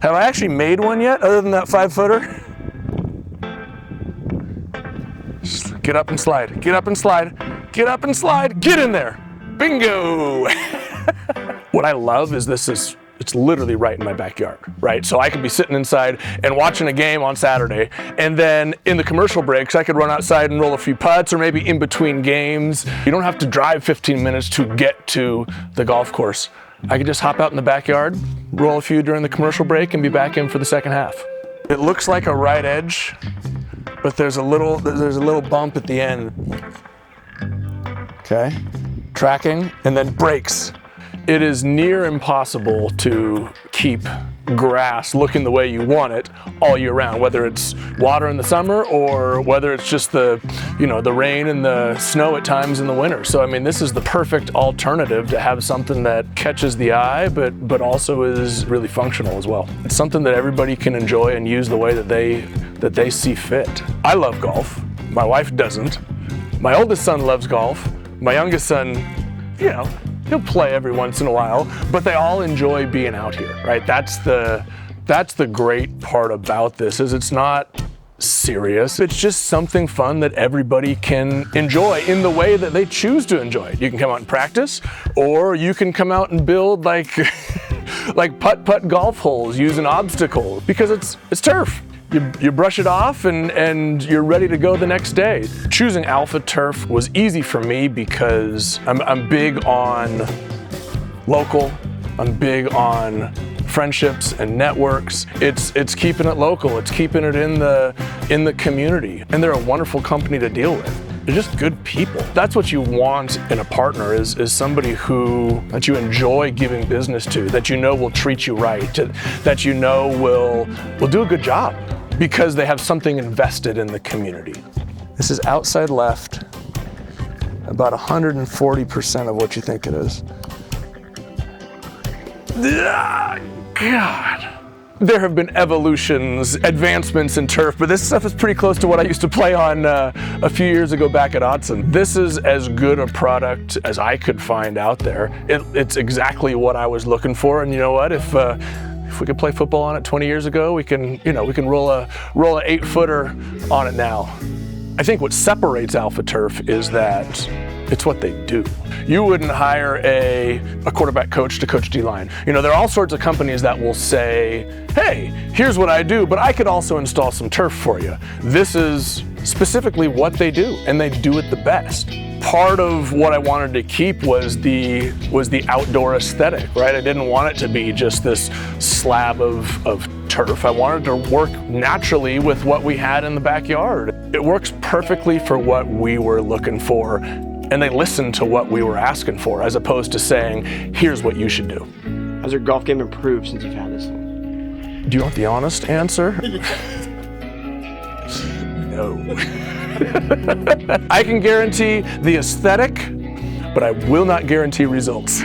Have I actually made one yet, other than that 5-footer? Just get up and slide, get up and slide, get up and slide, get in there. Bingo! What I love is it's literally right in my backyard, right? So I could be sitting inside and watching a game on Saturday, and then in the commercial breaks, I could run outside and roll a few putts, or maybe in between games. You don't have to drive 15 minutes to get to the golf course. I could just hop out in the backyard, roll a few during the commercial break, and be back in for the second half. It looks like a right edge, but there's a little bump at the end. Okay, tracking, and then brakes. It is near impossible to keep grass looking the way you want it all year round, whether it's water in the summer or whether it's just the rain and the snow at times in the winter. So I mean, this is the perfect alternative to have something that catches the eye, but also is really functional as well. It's something that everybody can enjoy and use the way that they see fit. I love golf. My wife doesn't. My oldest son loves golf. My youngest son, he'll play every once in a while, but they all enjoy being out here, right? That's the great part about this, is it's not serious. It's just something fun that everybody can enjoy in the way that they choose to enjoy it. You can come out and practice, or you can come out and build like putt-putt golf holes using obstacles, because it's turf. You brush it off and you're ready to go the next day. Choosing Alpha Turf was easy for me because I'm big on local, I'm big on friendships and networks. It's keeping it local, it's keeping it in the community. And they're a wonderful company to deal with. They're just good people. That's what you want in a partner, is somebody that you enjoy giving business to, that will treat you right, that will do a good job, because they have something invested in the community. This is outside left, about 140% of what you think it is. God. There have been evolutions, advancements in turf, but this stuff is pretty close to what I used to play on a few years ago back at Autzen. This is as good a product as I could find out there. It's exactly what I was looking for, and you know what? If we could play football on it 20 years ago, we can roll a 8-footer on it now. I think what separates Alpha Turf is that it's what they do. You wouldn't hire a quarterback coach to coach D-line. There are all sorts of companies that will say, hey, here's what I do, but I could also install some turf for you. This is specifically what they do, and they do it the best. Part of what I wanted to keep was the outdoor aesthetic, right? I didn't want it to be just this slab of turf. I wanted to work naturally with what we had in the backyard. It works perfectly for what we were looking for, and they listened to what we were asking for, as opposed to saying, here's what you should do. Has your golf game improved since you've had this one? Do you want the honest answer? No. I can guarantee the aesthetic, but I will not guarantee results.